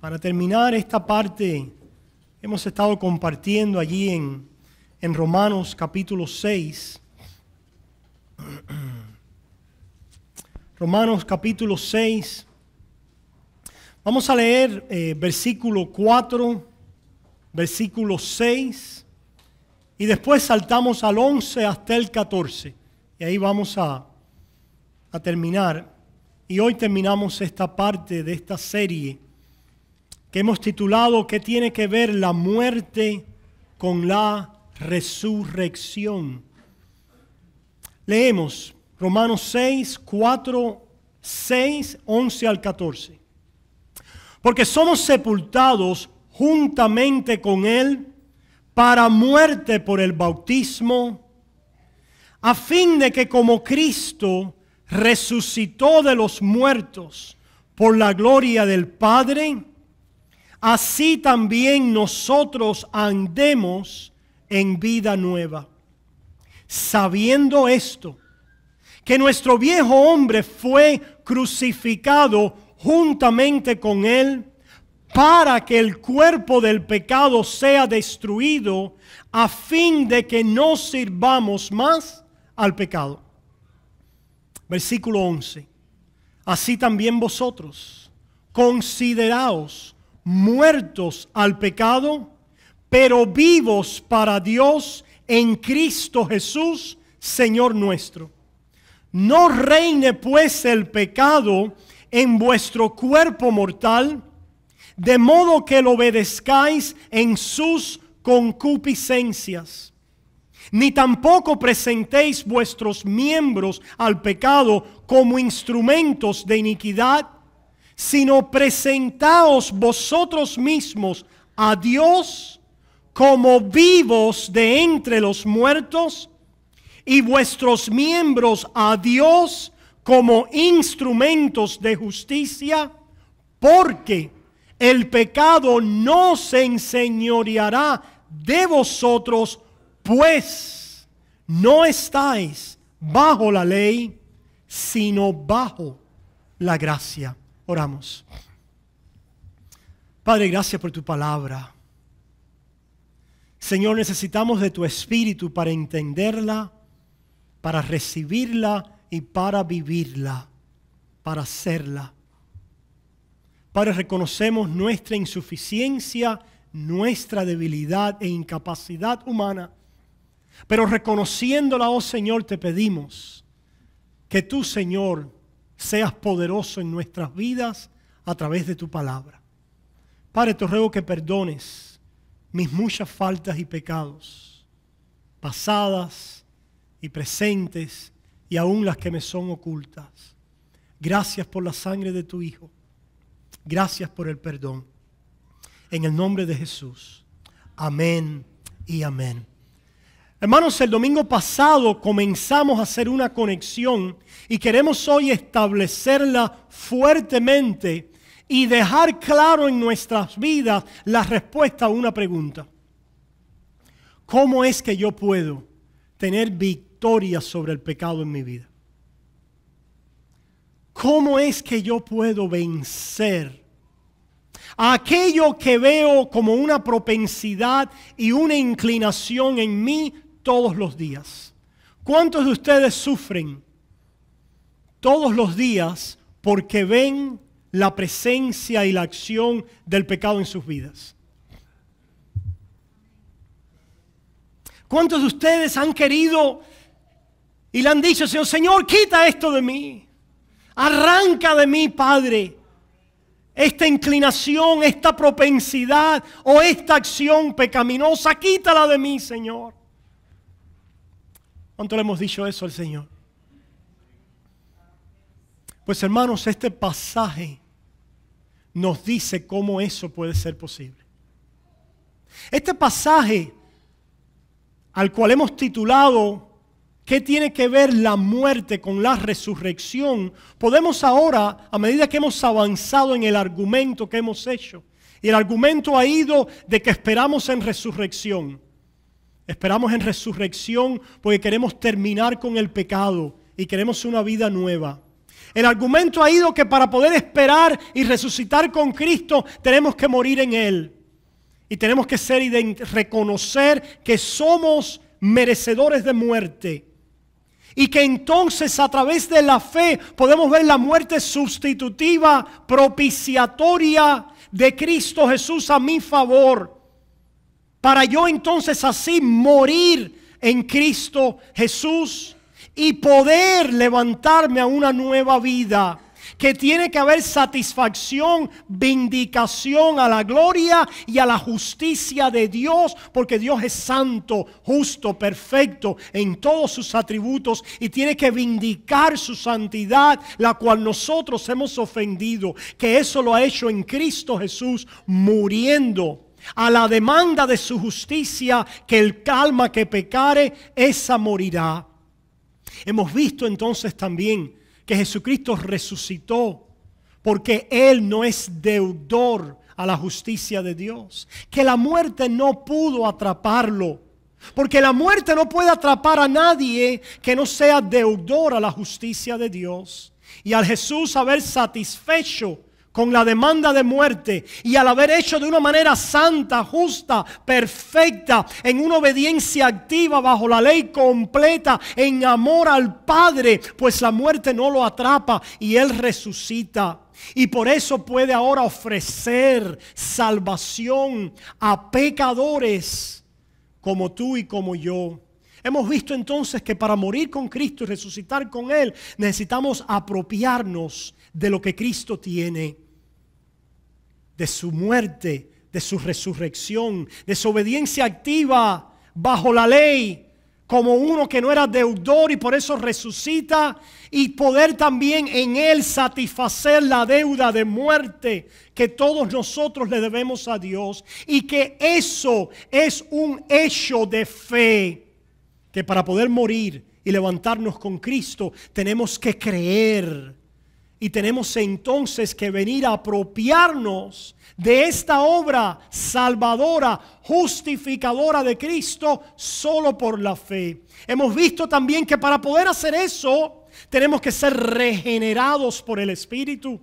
Para terminar esta parte, hemos estado compartiendo allí en Romanos capítulo 6. Romanos capítulo 6. Vamos a leer versículo 4, versículo 6, y después saltamos al 11 hasta el 14. Y ahí vamos a terminar. Y hoy terminamos esta parte de esta serie que hemos titulado ¿Qué tiene que ver la muerte con la resurrección? Leemos Romanos 6, 4, 6, 11 al 14. Porque somos sepultados juntamente con Él para muerte por el bautismo, a fin de que como Cristo resucitó de los muertos por la gloria del Padre, así también nosotros andemos en vida nueva. Sabiendo esto, que nuestro viejo hombre fue crucificado juntamente con Él, para que el cuerpo del pecado sea destruido, a fin de que no sirvamos más al pecado. Versículo 11. Así también vosotros, consideraos muertos al pecado, pero vivos para Dios en Cristo Jesús, Señor nuestro. No reine pues el pecado en vuestro cuerpo mortal, de modo que lo obedezcáis en sus concupiscencias. Ni tampoco presentéis vuestros miembros al pecado como instrumentos de iniquidad, sino presentaos vosotros mismos a Dios como vivos de entre los muertos, y vuestros miembros a Dios como instrumentos de justicia, porque el pecado no se enseñoreará de vosotros, pues no estáis bajo la ley, sino bajo la gracia. Oramos. Padre, gracias por tu palabra. Señor, necesitamos de tu Espíritu para entenderla, para recibirla y para vivirla, para hacerla. Padre, reconocemos nuestra insuficiencia, nuestra debilidad e incapacidad humana. Pero reconociéndola, oh Señor, te pedimos que tú, Señor, seas poderoso en nuestras vidas a través de tu palabra. Padre, te ruego que perdones mis muchas faltas y pecados, pasadas y presentes, y aún las que me son ocultas. Gracias por la sangre de tu Hijo. Gracias por el perdón. En el nombre de Jesús. Amén y amén. Hermanos, el domingo pasado comenzamos a hacer una conexión y queremos hoy establecerla fuertemente y dejar claro en nuestras vidas la respuesta a una pregunta. ¿Cómo es que yo puedo tener victoria sobre el pecado en mi vida? ¿Cómo es que yo puedo vencer a aquello que veo como una propensidad y una inclinación en mí todos los días? ¿Cuántos de ustedes sufren todos los días porque ven la presencia y la acción del pecado en sus vidas? ¿Cuántos de ustedes han querido y le han dicho, Señor, quita esto de mí? Arranca de mí, Padre, esta inclinación, esta propensidad o esta acción pecaminosa, quítala de mí, Señor. ¿Cuánto le hemos dicho eso al Señor? Pues hermanos, este pasaje nos dice cómo eso puede ser posible. Este pasaje, al cual hemos titulado ¿Qué tiene que ver la muerte con la resurrección? Podemos ahora, a medida que hemos avanzado en el argumento que hemos hecho, y el argumento ha ido de que esperamos en resurrección. Esperamos en resurrección porque queremos terminar con el pecado y queremos una vida nueva. El argumento ha ido que para poder esperar y resucitar con Cristo tenemos que morir en Él. Y tenemos que reconocer que somos merecedores de muerte. Y que entonces a través de la fe podemos ver la muerte sustitutiva, propiciatoria de Cristo Jesús a mi favor. Para yo entonces así morir en Cristo Jesús y poder levantarme a una nueva vida. Que tiene que haber satisfacción, vindicación a la gloria y a la justicia de Dios, porque Dios es santo, justo, perfecto en todos sus atributos y tiene que vindicar su santidad, la cual nosotros hemos ofendido, que eso lo ha hecho en Cristo Jesús, muriendo a la demanda de su justicia, que el alma que pecare, esa morirá. Hemos visto entonces también que Jesucristo resucitó porque Él no es deudor a la justicia de Dios. Que la muerte no pudo atraparlo. Porque la muerte no puede atrapar a nadie que no sea deudor a la justicia de Dios. Y al Jesús haber satisfecho con la demanda de muerte y al haber hecho de una manera santa, justa, perfecta, en una obediencia activa bajo la ley completa, en amor al Padre, pues la muerte no lo atrapa y Él resucita. Y por eso puede ahora ofrecer salvación a pecadores como tú y como yo. Hemos visto entonces que para morir con Cristo y resucitar con Él necesitamos apropiarnos de lo que Cristo tiene. De su muerte, de su resurrección, de su obediencia activa bajo la ley, como uno que no era deudor y por eso resucita, y poder también en Él satisfacer la deuda de muerte que todos nosotros le debemos a Dios, y que eso es un hecho de fe, que para poder morir y levantarnos con Cristo tenemos que creer. Y tenemos entonces que venir a apropiarnos de esta obra salvadora, justificadora de Cristo, solo por la fe. Hemos visto también que para poder hacer eso, tenemos que ser regenerados por el Espíritu.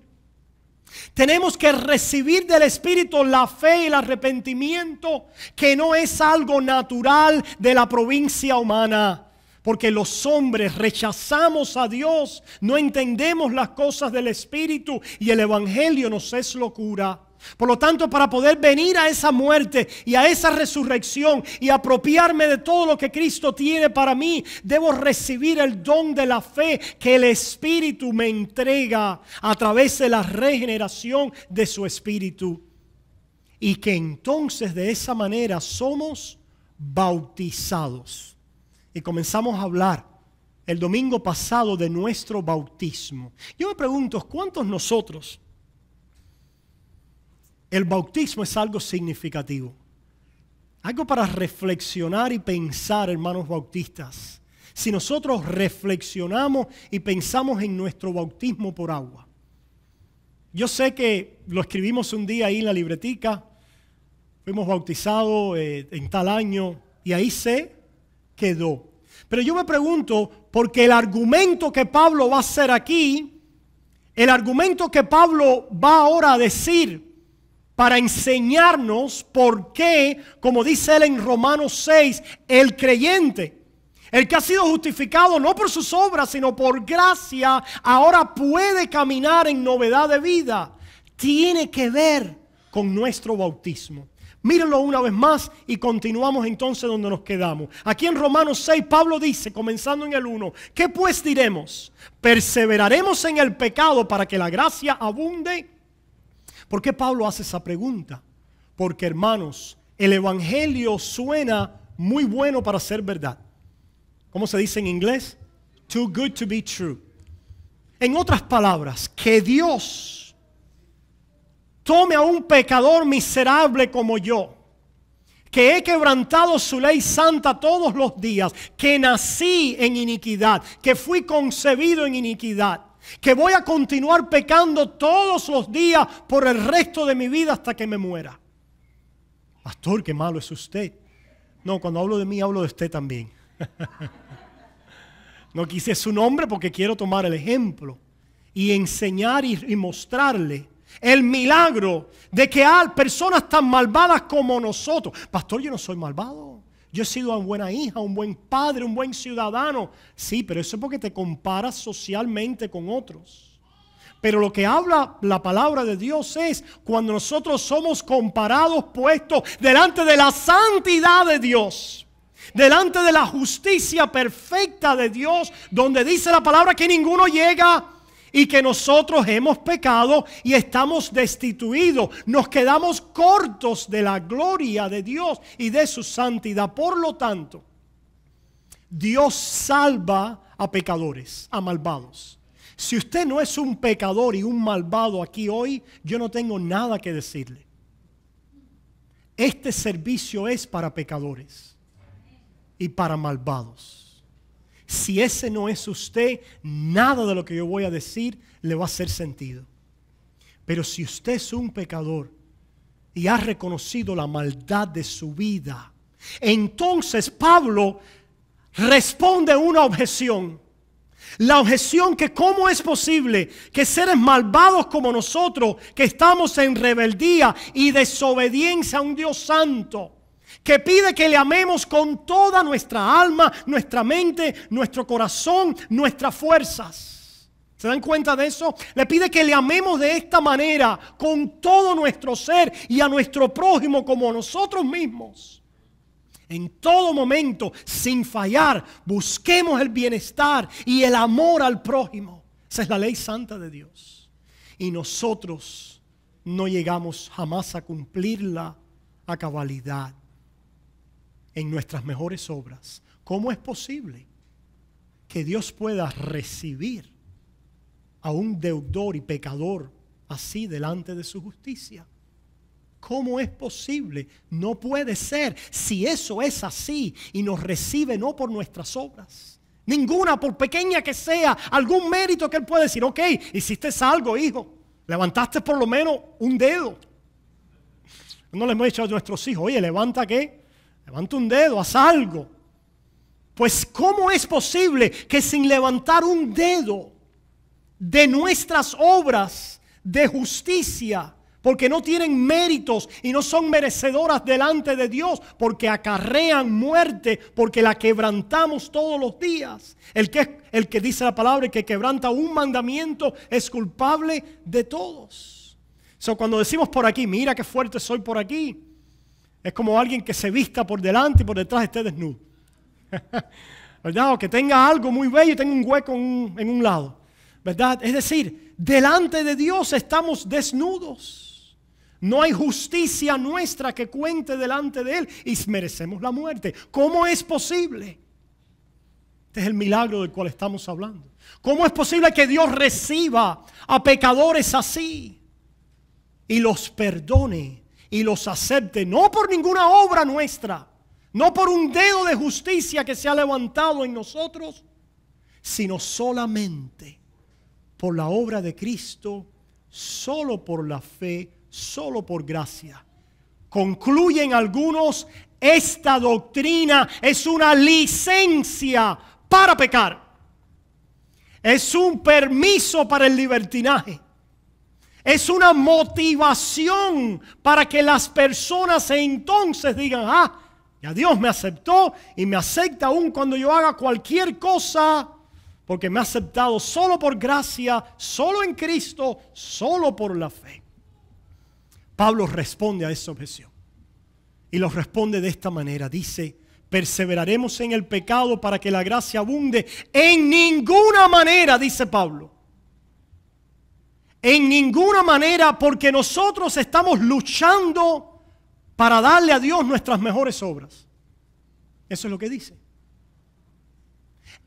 Tenemos que recibir del Espíritu la fe y el arrepentimiento, que no es algo natural de la provincia humana. Porque los hombres rechazamos a Dios, no entendemos las cosas del Espíritu y el Evangelio nos es locura. Por lo tanto, para poder venir a esa muerte y a esa resurrección y apropiarme de todo lo que Cristo tiene para mí, debo recibir el don de la fe que el Espíritu me entrega a través de la regeneración de su Espíritu. Y que entonces de esa manera somos bautizados. Y comenzamos a hablar el domingo pasado de nuestro bautismo. Yo me pregunto, ¿cuántos nosotros el bautismo es algo significativo? Algo para reflexionar y pensar, hermanos bautistas. Si nosotros reflexionamos y pensamos en nuestro bautismo por agua. Yo sé que lo escribimos un día ahí en la libretica. Fuimos bautizados en tal año y ahí quedó. Pero yo me pregunto, porque el argumento que Pablo va a hacer aquí, el argumento que Pablo va ahora a decir para enseñarnos por qué, como dice él en Romanos 6, el creyente, el que ha sido justificado no por sus obras, sino por gracia, ahora puede caminar en novedad de vida, tiene que ver con nuestro bautismo. Mírenlo una vez más y continuamos entonces donde nos quedamos. Aquí en Romanos 6, Pablo dice, comenzando en el 1, ¿qué pues diremos? ¿Perseveraremos en el pecado para que la gracia abunde? ¿Por qué Pablo hace esa pregunta? Porque, hermanos, el Evangelio suena muy bueno para ser verdad. ¿Cómo se dice en inglés? Too good to be true. En otras palabras, que Dios tome a un pecador miserable como yo, que he quebrantado su ley santa todos los días, que nací en iniquidad, que fui concebido en iniquidad, que voy a continuar pecando todos los días por el resto de mi vida hasta que me muera. Pastor, qué malo es usted. No, cuando hablo de mí, hablo de usted también. No quise su nombre porque quiero tomar el ejemplo. y enseñar y mostrarle el milagro de que hay personas tan malvadas como nosotros. Pastor, yo no soy malvado. Yo he sido una buena hija, un buen padre, un buen ciudadano. Sí, pero eso es porque te comparas socialmente con otros. Pero lo que habla la palabra de Dios es cuando nosotros somos comparados, puestos delante de la santidad de Dios, delante de la justicia perfecta de Dios, donde dice la palabra que ninguno llega y que nosotros hemos pecado y estamos destituidos. Nos quedamos cortos de la gloria de Dios y de su santidad. Por lo tanto, Dios salva a pecadores, a malvados. Si usted no es un pecador y un malvado aquí hoy, yo no tengo nada que decirle. Este servicio es para pecadores y para malvados. Si ese no es usted, nada de lo que yo voy a decir le va a hacer sentido. Pero si usted es un pecador y ha reconocido la maldad de su vida, entonces Pablo responde una objeción. La objeción que cómo es posible que seres malvados como nosotros, que estamos en rebeldía y desobediencia a un Dios santo, que pide que le amemos con toda nuestra alma, nuestra mente, nuestro corazón, nuestras fuerzas. ¿Se dan cuenta de eso? Le pide que le amemos de esta manera, con todo nuestro ser y a nuestro prójimo como a nosotros mismos. En todo momento, sin fallar, busquemos el bienestar y el amor al prójimo. Esa es la ley santa de Dios. Y nosotros no llegamos jamás a cumplirla a cabalidad en nuestras mejores obras. ¿Cómo es posible que Dios pueda recibir a un deudor y pecador así delante de su justicia? ¿Cómo es posible? No puede ser. Si eso es así y nos recibe no por nuestras obras, ninguna, por pequeña que sea, algún mérito que Él puede decir, ok, hiciste algo, hijo, levantaste por lo menos un dedo. No le hemos dicho a nuestros hijos, oye, levanta qué, levanta un dedo, haz algo. Pues ¿cómo es posible que sin levantar un dedo de nuestras obras de justicia, porque no tienen méritos y no son merecedoras delante de Dios, porque acarrean muerte, porque la quebrantamos todos los días? El que dice la palabra, que quebranta un mandamiento es culpable de todos. Cuando decimos por aquí, mira qué fuerte soy por aquí, es como alguien que se vista por delante y por detrás esté desnudo. ¿Verdad? O que tenga algo muy bello y tenga un hueco en un lado. ¿Verdad? Es decir, delante de Dios estamos desnudos. No hay justicia nuestra que cuente delante de Él y merecemos la muerte. ¿Cómo es posible? Este es el milagro del cual estamos hablando. ¿Cómo es posible que Dios reciba a pecadores así y los perdone y los acepte? No por ninguna obra nuestra, no por un dedo de justicia que se ha levantado en nosotros, sino solamente por la obra de Cristo, solo por la fe, solo por gracia. Concluyen algunos, esta doctrina es una licencia para pecar. Es un permiso para el libertinaje. Es una motivación para que las personas entonces digan, ya Dios me aceptó y me acepta aún cuando yo haga cualquier cosa, porque me ha aceptado solo por gracia, solo en Cristo, solo por la fe. Pablo responde a esa objeción y lo responde de esta manera. Dice, perseveraremos en el pecado para que la gracia abunde. En ninguna manera, dice Pablo. En ninguna manera, porque nosotros estamos luchando para darle a Dios nuestras mejores obras. Eso es lo que dice.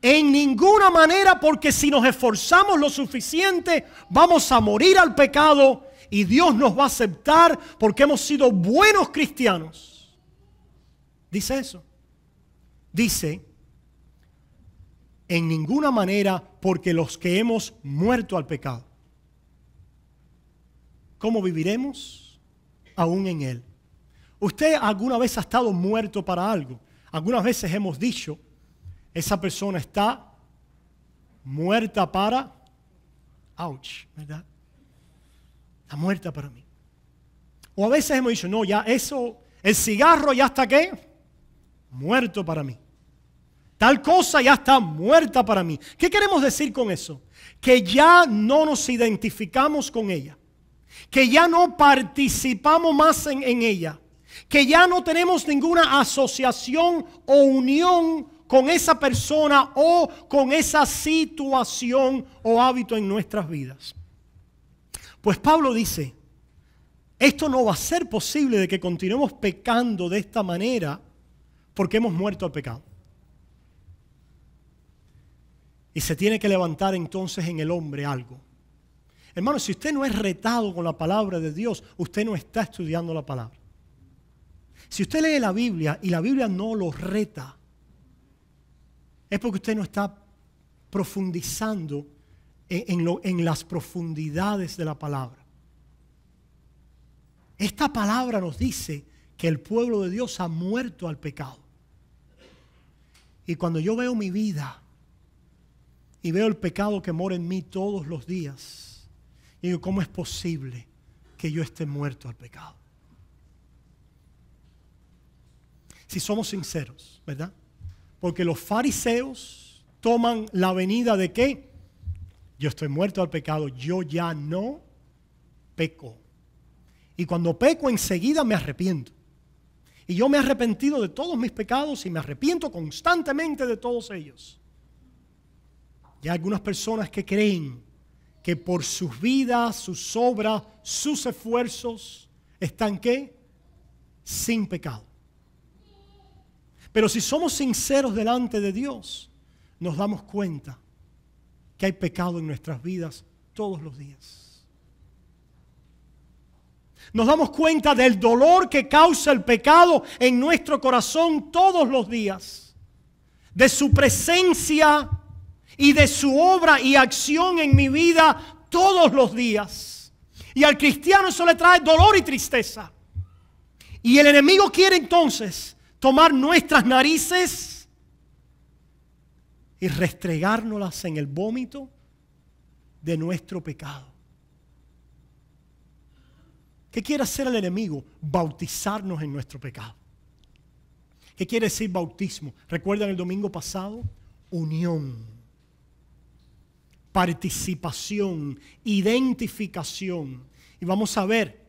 En ninguna manera, porque si nos esforzamos lo suficiente, vamos a morir al pecado y Dios nos va a aceptar porque hemos sido buenos cristianos. Dice eso. Dice, en ninguna manera, porque los que hemos muerto al pecado, ¿cómo viviremos? Aún en él. ¿Usted alguna vez ha estado muerto para algo? Algunas veces hemos dicho, esa persona está muerta para ouch, ¿verdad? Está muerta para mí. O a veces hemos dicho, no, ya eso, el cigarro ya está ¿qué? Muerto para mí. Tal cosa ya está muerta para mí. ¿Qué queremos decir con eso? Que ya no nos identificamos con ella. Que ya no participamos más en ella. Que ya no tenemos ninguna asociación o unión con esa persona o con esa situación o hábito en nuestras vidas. Pues Pablo dice, esto no va a ser posible de que continuemos pecando de esta manera porque hemos muerto al pecado. Y se tiene que levantar entonces en el hombre algo. Hermano, si usted no es retado con la palabra de Dios, usted no está estudiando la palabra. Si usted lee la Biblia y la Biblia no lo reta, es porque usted no está profundizando en las profundidades de la palabra. Esta palabra nos dice que el pueblo de Dios ha muerto al pecado. Y cuando yo veo mi vida y veo el pecado que mora en mí todos los días, digo, ¿cómo es posible que yo esté muerto al pecado? Si somos sinceros, ¿verdad? Porque los fariseos toman la venida de ¿qué? Yo estoy muerto al pecado, yo ya no peco. Y cuando peco enseguida me arrepiento. Y yo me he arrepentido de todos mis pecados y me arrepiento constantemente de todos ellos. Y hay algunas personas que creen que por sus vidas, sus obras, sus esfuerzos, están ¿qué? Sin pecado. Pero si somos sinceros delante de Dios, nos damos cuenta que hay pecado en nuestras vidas todos los días. Nos damos cuenta del dolor que causa el pecado en nuestro corazón todos los días. De su presencia y de su obra y acción en mi vida todos los días. Y al cristiano eso le trae dolor y tristeza. Y el enemigo quiere entonces tomar nuestras narices y restregárnoslas en el vómito de nuestro pecado. ¿Qué quiere hacer el enemigo? Bautizarnos en nuestro pecado. ¿Qué quiere decir bautismo? ¿Recuerdan el domingo pasado? Unión, participación, identificación. Y vamos a ver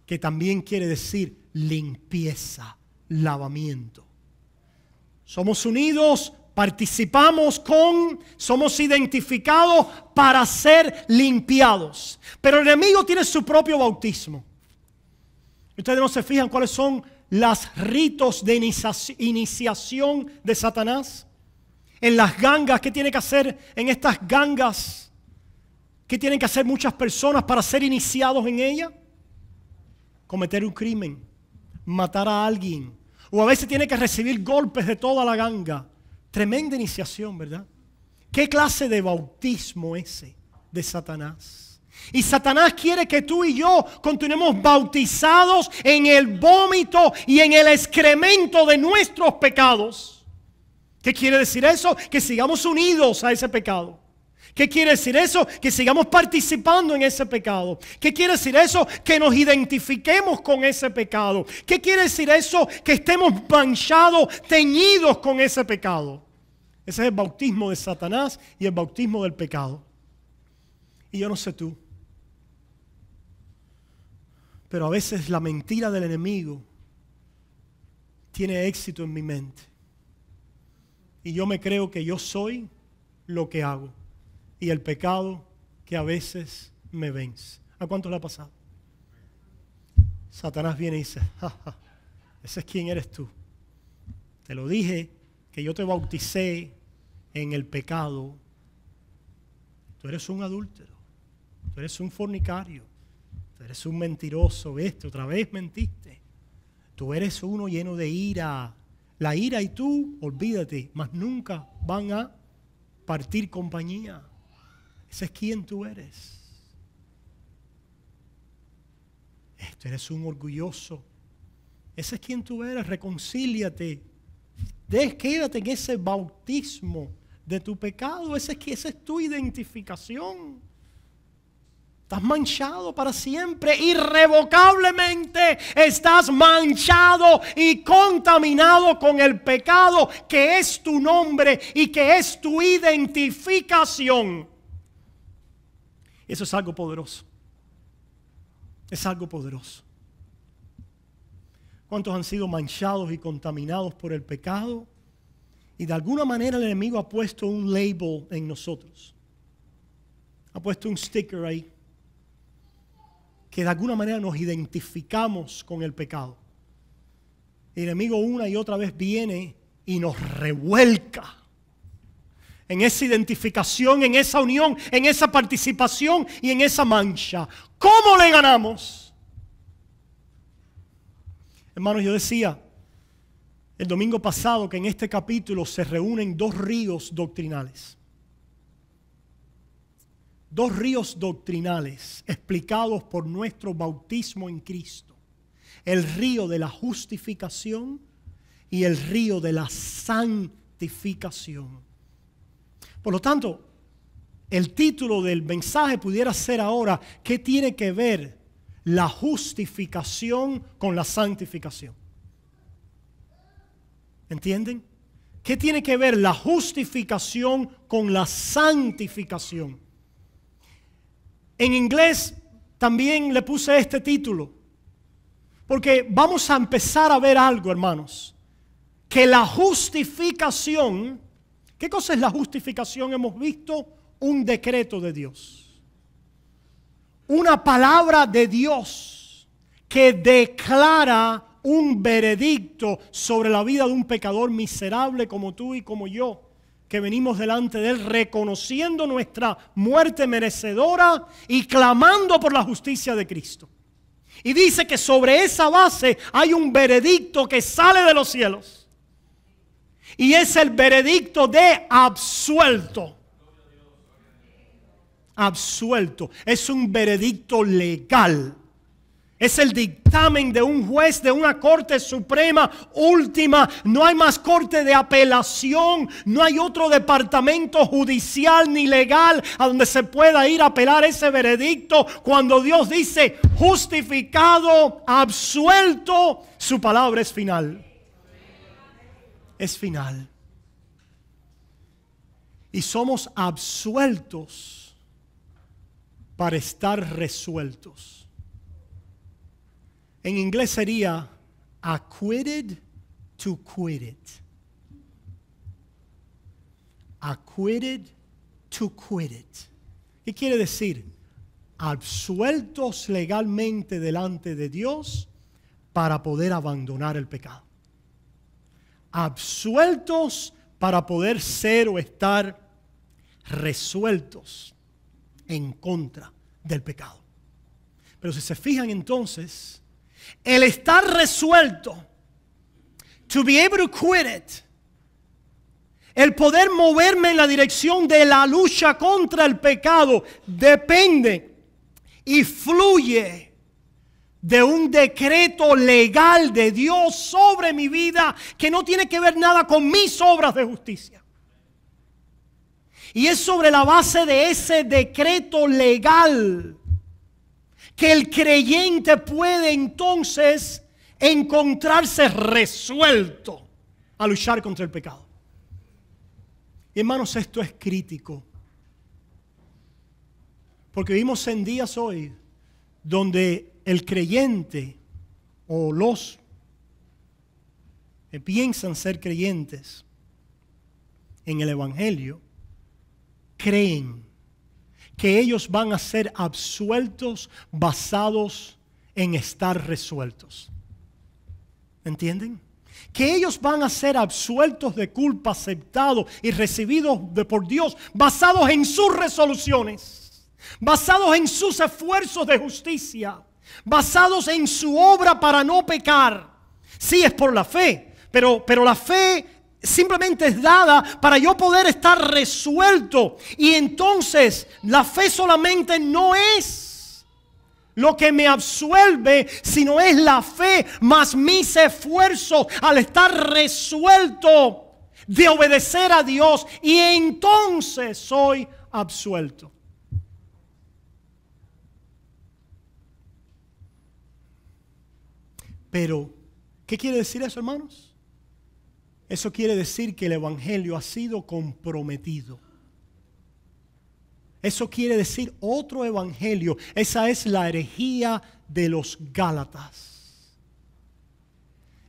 que también quiere decir limpieza, lavamiento. Somos unidos, participamos somos identificados para ser limpiados. Pero el enemigo tiene su propio bautismo. Ustedes no se fijan cuáles son los ritos de iniciación de Satanás. En las gangas, ¿qué tiene que hacer en estas gangas? ¿Qué tienen que hacer muchas personas para ser iniciados en ella? Cometer un crimen, matar a alguien, o a veces tiene que recibir golpes de toda la ganga. Tremenda iniciación, ¿verdad? ¿Qué clase de bautismo ese de Satanás? Y Satanás quiere que tú y yo continuemos bautizados en el vómito y en el excremento de nuestros pecados. ¿Qué quiere decir eso? Que sigamos unidos a ese pecado. ¿Qué quiere decir eso? Que sigamos participando en ese pecado. ¿Qué quiere decir eso? Que nos identifiquemos con ese pecado. ¿Qué quiere decir eso? Que estemos manchados, teñidos con ese pecado. Ese es el bautismo de Satanás y el bautismo del pecado. Y yo no sé tú, pero a veces la mentira del enemigo tiene éxito en mi mente. Y yo me creo que yo soy lo que hago. Y el pecado que a veces me vence. ¿A cuánto le ha pasado? Satanás viene y dice, ese es quién eres tú. Te lo dije que yo te bauticé en el pecado. Tú eres un adúltero. Tú eres un fornicario. Tú eres un mentiroso. ¿Ves? Otra vez mentiste. Tú eres uno lleno de ira. La ira y tú, olvídate, más nunca van a partir compañía. Ese es quien tú eres. Tú eres un orgulloso. Ese es quien tú eres. Reconcíliate. Quédate en ese bautismo de tu pecado. Esa es tu identificación. Estás manchado para siempre, irrevocablemente estás manchado y contaminado con el pecado que es tu nombre y que es tu identificación. Eso es algo poderoso. Es algo poderoso. ¿Cuántos han sido manchados y contaminados por el pecado? Y de alguna manera el enemigo ha puesto un label en nosotros. Ha puesto un sticker ahí. Que de alguna manera nos identificamos con el pecado. El enemigo una y otra vez viene y nos revuelca en esa identificación, en esa unión, en esa participación y en esa mancha. ¿Cómo le ganamos? Hermanos, yo decía el domingo pasado que en este capítulo se reúnen dos ríos doctrinales. Dos ríos doctrinales explicados por nuestro bautismo en Cristo. El río de la justificación y el río de la santificación. Por lo tanto, el título del mensaje pudiera ser ahora: ¿qué tiene que ver la justificación con la santificación? ¿Entienden? ¿Qué tiene que ver la justificación con la santificación? En inglés también le puse este título, porque vamos a empezar a ver algo, hermanos. Que la justificación, ¿qué cosa es la justificación? Hemos visto un decreto de Dios. Una palabra de Dios que declara un veredicto sobre la vida de un pecador miserable como tú y como yo, que venimos delante de Él reconociendo nuestra muerte merecedora y clamando por la justicia de Cristo. Y dice que sobre esa base hay un veredicto que sale de los cielos. Y es el veredicto de absuelto. Absuelto. Es un veredicto legal. Es el dictamen de un juez de una corte suprema última. No hay más corte de apelación. No hay otro departamento judicial ni legal a donde se pueda ir a apelar ese veredicto. Cuando Dios dice justificado, absuelto, su palabra es final. Es final. Y somos absueltos para estar resueltos. En inglés sería acquitted to quit it. Acquitted to quit it. ¿Qué quiere decir? Absueltos legalmente delante de Dios para poder abandonar el pecado. Absueltos para poder ser o estar resueltos en contra del pecado. Pero si se fijan entonces, el estar resuelto, to be able to quit it, el poder moverme en la dirección de la lucha contra el pecado, depende y fluye de un decreto legal de Dios sobre mi vida que no tiene que ver nada con mis obras de justicia. Y es sobre la base de ese decreto legal que el creyente puede entonces encontrarse resuelto a luchar contra el pecado. Y hermanos, esto es crítico. Porque vivimos en días hoy donde el creyente o los que piensan ser creyentes en el Evangelio creen que ellos van a ser absueltos basados en estar resueltos. ¿Entienden? Que ellos van a ser absueltos de culpa, aceptados y recibidos por Dios basados en sus resoluciones, basados en sus esfuerzos de justicia, basados en su obra para no pecar. Sí, es por la fe, pero la fe simplemente es dada para yo poder estar resuelto. Y entonces la fe solamente no es lo que me absuelve, sino es la fe más mis esfuerzos al estar resuelto de obedecer a Dios, y entonces soy absuelto. Pero, ¿qué quiere decir eso, hermanos? Eso quiere decir que el evangelio ha sido comprometido. Eso quiere decir otro evangelio. Esa es la herejía de los Gálatas.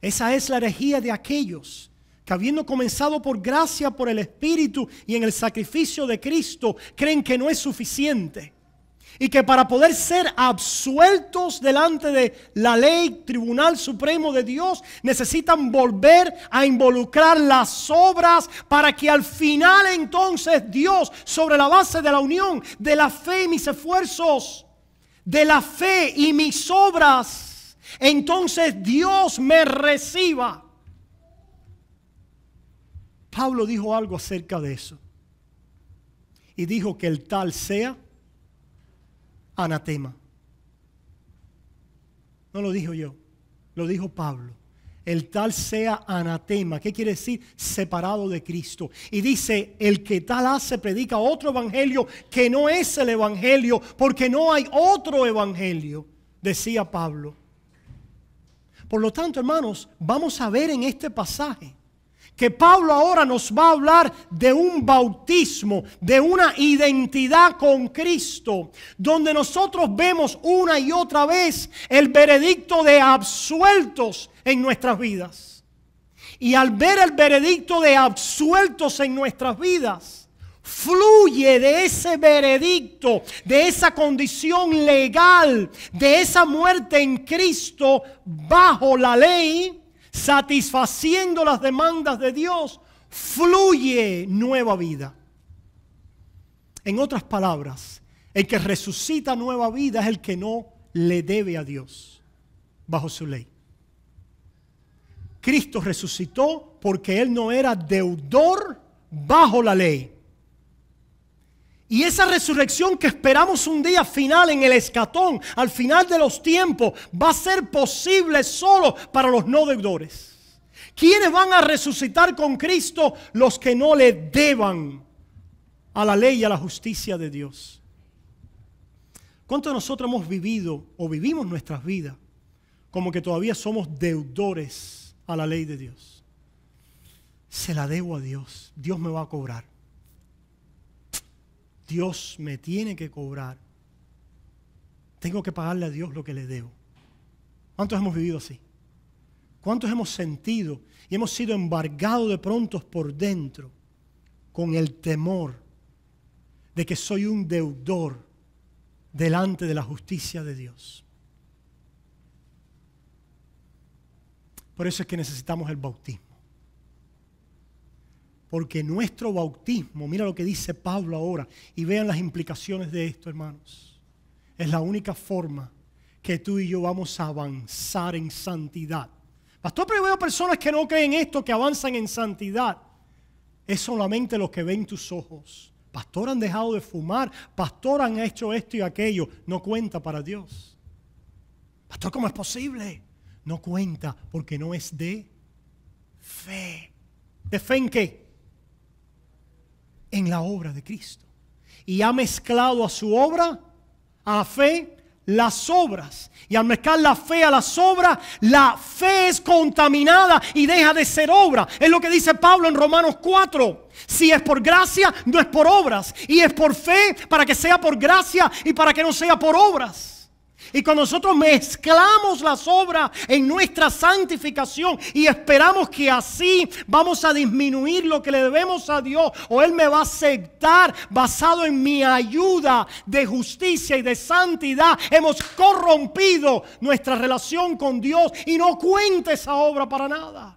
Esa es la herejía de aquellos que, habiendo comenzado por gracia, por el Espíritu y en el sacrificio de Cristo, creen que no es suficiente. Y que para poder ser absueltos delante de la ley, tribunal supremo de Dios, necesitan volver a involucrar las obras para que al final entonces Dios, sobre la base de la unión de la fe y mis esfuerzos, de la fe y mis obras, entonces Dios me reciba. Pablo dijo algo acerca de eso. Y dijo que el tal sea anatema. No lo dijo yo, lo dijo Pablo. El tal sea anatema. ¿Qué quiere decir? Separado de Cristo. Y dice, el que tal hace predica otro evangelio que no es el evangelio, porque no hay otro evangelio, decía Pablo. Por lo tanto, hermanos, vamos a ver en este pasaje que Pablo ahora nos va a hablar de un bautismo, de una identidad con Cristo, donde nosotros vemos una y otra vez el veredicto de absueltos en nuestras vidas. Y al ver el veredicto de absueltos en nuestras vidas, fluye de ese veredicto, de esa condición legal, de esa muerte en Cristo bajo la ley, satisfaciendo las demandas de Dios, fluye nueva vida. En otras palabras, el que resucita nueva vida es el que no le debe a Dios bajo su ley. Cristo resucitó porque Él no era deudor bajo la ley. Y esa resurrección que esperamos un día final en el escatón, al final de los tiempos, va a ser posible solo para los no deudores. ¿Quiénes van a resucitar con Cristo? Los que no le deban a la ley y a la justicia de Dios. ¿Cuántos de nosotros hemos vivido o vivimos nuestras vidas como que todavía somos deudores a la ley de Dios? Se la debo a Dios. Dios me va a cobrar. Dios me tiene que cobrar. Tengo que pagarle a Dios lo que le debo. ¿Cuántos hemos vivido así? ¿Cuántos hemos sentido y hemos sido embargados de pronto por dentro con el temor de que soy un deudor delante de la justicia de Dios? Por eso es que necesitamos el bautismo. Porque nuestro bautismo, mira lo que dice Pablo ahora, y vean las implicaciones de esto, hermanos. Es la única forma que tú y yo vamos a avanzar en santidad. Pastor, pero veo personas que no creen esto, que avanzan en santidad. Es solamente lo que ven tus ojos. Pastor, han dejado de fumar. Pastor, han hecho esto y aquello. No cuenta para Dios. Pastor, ¿cómo es posible? No cuenta porque no es de fe. ¿De fe en qué? En la obra de Cristo. Y ha mezclado a su obra, a la fe, las obras. Y al mezclar la fe a las obras, la fe es contaminada y deja de ser obra. Es lo que dice Pablo en Romanos 4. Si es por gracia, no es por obras. Y es por fe para que sea por gracia y para que no sea por obras. Y cuando nosotros mezclamos las obras en nuestra santificación y esperamos que así vamos a disminuir lo que le debemos a Dios, o Él me va a aceptar basado en mi ayuda de justicia y de santidad, hemos corrompido nuestra relación con Dios y no cuenta esa obra para nada.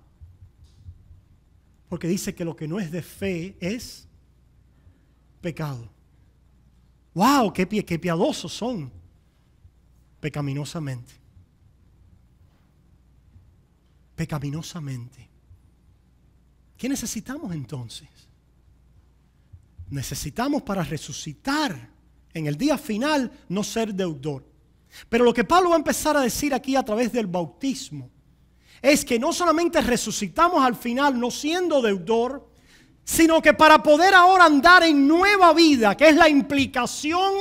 Porque dice que lo que no es de fe es pecado. ¡Wow! ¡Qué piadosos son! Pecaminosamente. Pecaminosamente. ¿Qué necesitamos entonces? Necesitamos para resucitar en el día final no ser deudor. Pero lo que Pablo va a empezar a decir aquí a través del bautismo es que no solamente resucitamos al final no siendo deudor, sino que para poder ahora andar en nueva vida, que es la implicación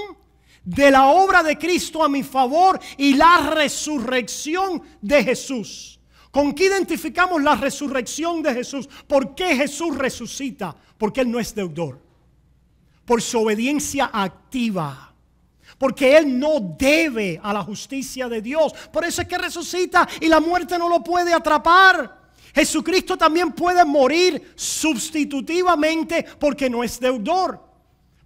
de la obra de Cristo a mi favor y la resurrección de Jesús. ¿Con qué identificamos la resurrección de Jesús? ¿Por qué Jesús resucita? Porque Él no es deudor. Por su obediencia activa. Porque Él no debe a la justicia de Dios. Por eso es que resucita y la muerte no lo puede atrapar. Jesucristo también puede morir sustitutivamente porque no es deudor.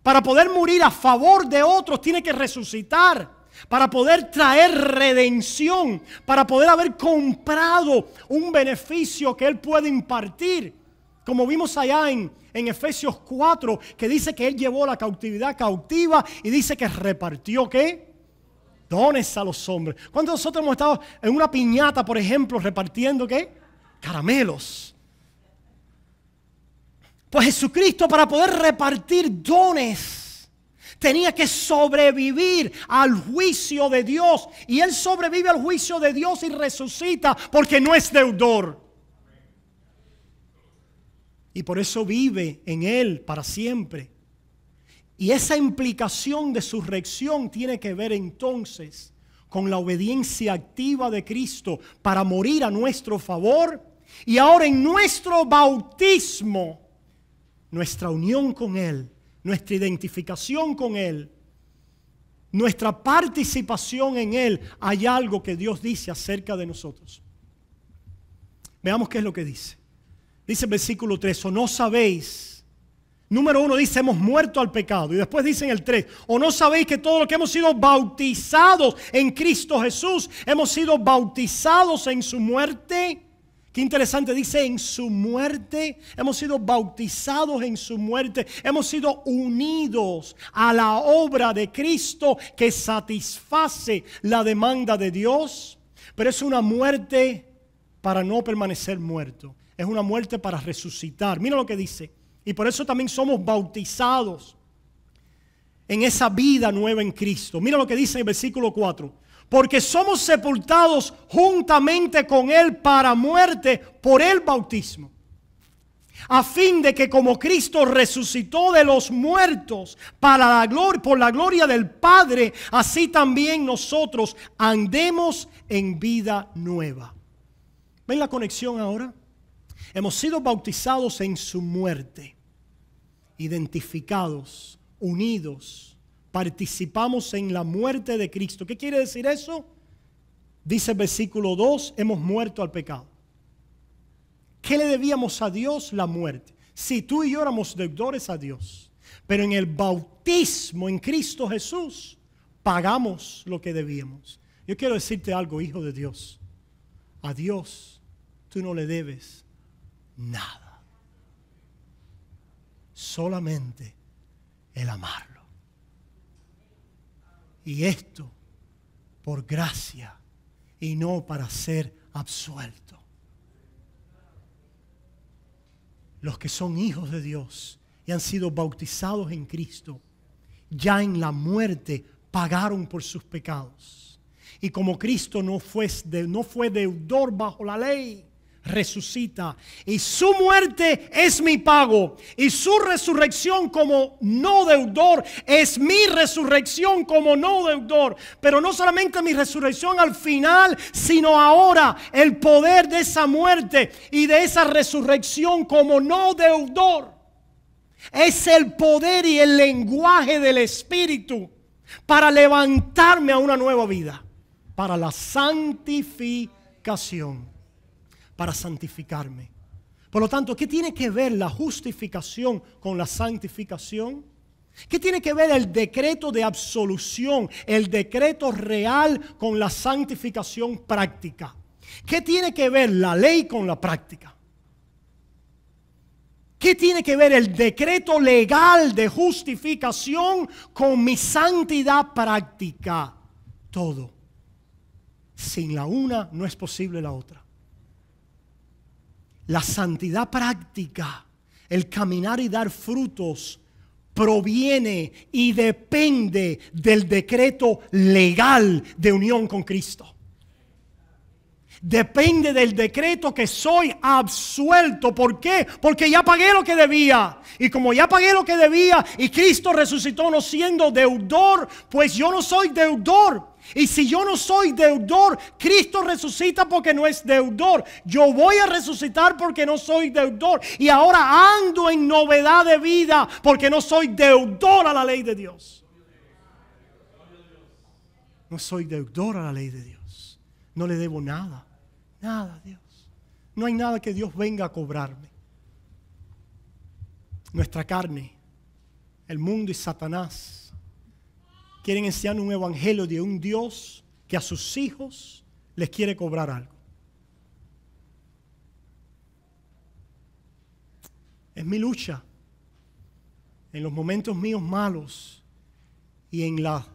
Para poder morir a favor de otros tiene que resucitar. Para poder traer redención. Para poder haber comprado un beneficio que Él puede impartir. Como vimos allá en Efesios 4, que dice que Él llevó la cautividad cautiva y dice que repartió ¿qué? Dones a los hombres. ¿Cuántos de nosotros hemos estado en una piñata, por ejemplo, repartiendo ¿qué? Caramelos. Pues Jesucristo, para poder repartir dones, tenía que sobrevivir al juicio de Dios. Y Él sobrevive al juicio de Dios y resucita porque no es deudor. Y por eso vive en Él para siempre. Y esa implicación de su resurrección tiene que ver entonces con la obediencia activa de Cristo para morir a nuestro favor. Y ahora en nuestro bautismo, nuestra unión con Él, nuestra identificación con Él, nuestra participación en Él, hay algo que Dios dice acerca de nosotros. Veamos qué es lo que dice. Dice el versículo 3, ¿o no sabéis? Número 1 dice, hemos muerto al pecado. Y después dice en el 3, ¿o no sabéis que todos los que hemos sido bautizados en Cristo Jesús, hemos sido bautizados en su muerte? Qué interesante, dice en su muerte. Hemos sido bautizados en su muerte. Hemos sido unidos a la obra de Cristo que satisface la demanda de Dios. Pero es una muerte para no permanecer muerto. Es una muerte para resucitar. Mira lo que dice. Y por eso también somos bautizados en esa vida nueva en Cristo. Mira lo que dice en el versículo 4. Porque somos sepultados juntamente con Él para muerte por el bautismo. A fin de que como Cristo resucitó de los muertos para la gloria, por la gloria del Padre, así también nosotros andemos en vida nueva. ¿Ven la conexión ahora? Hemos sido bautizados en su muerte, identificados, unidos, participamos en la muerte de Cristo. ¿Qué quiere decir eso? Dice el versículo 2, hemos muerto al pecado. ¿Qué le debíamos a Dios? La muerte. Sí, tú y yo éramos deudores a Dios, pero en el bautismo en Cristo Jesús pagamos lo que debíamos. Yo quiero decirte algo, hijo de Dios. A Dios tú no le debes nada, solamente el amarlo. Y esto por gracia y no para ser absuelto. Los que son hijos de Dios y han sido bautizados en Cristo, ya en la muerte pagaron por sus pecados. Y como Cristo no fue deudor bajo la ley, resucita y su muerte es mi pago y su resurrección como no deudor es mi resurrección como no deudor. Pero no solamente mi resurrección al final, sino ahora el poder de esa muerte y de esa resurrección como no deudor es el poder y el lenguaje del Espíritu para levantarme a una nueva vida, para la santificación, para santificarme. Por lo tanto, ¿qué tiene que ver la justificación con la santificación? ¿Qué tiene que ver el decreto de absolución, el decreto real con la santificación práctica? ¿Qué tiene que ver la ley con la práctica? ¿Qué tiene que ver el decreto legal de justificación con mi santidad práctica? Todo. Sin la una no es posible la otra. La santidad práctica, el caminar y dar frutos, proviene y depende del decreto legal de unión con Cristo. Depende del decreto que soy absuelto. ¿Por qué? Porque ya pagué lo que debía. Y como ya pagué lo que debía y Cristo resucitó no siendo deudor, pues yo no soy deudor. Y si yo no soy deudor, Cristo resucita porque no es deudor. Yo voy a resucitar porque no soy deudor. Y ahora ando en novedad de vida porque no soy deudor a la ley de Dios. No soy deudor a la ley de Dios. No le debo nada. Nada a Dios. No hay nada que Dios venga a cobrarme. Nuestra carne, el mundo y Satanás quieren enseñar un evangelio de un Dios que a sus hijos les quiere cobrar algo. Es mi lucha en los momentos míos malos y en la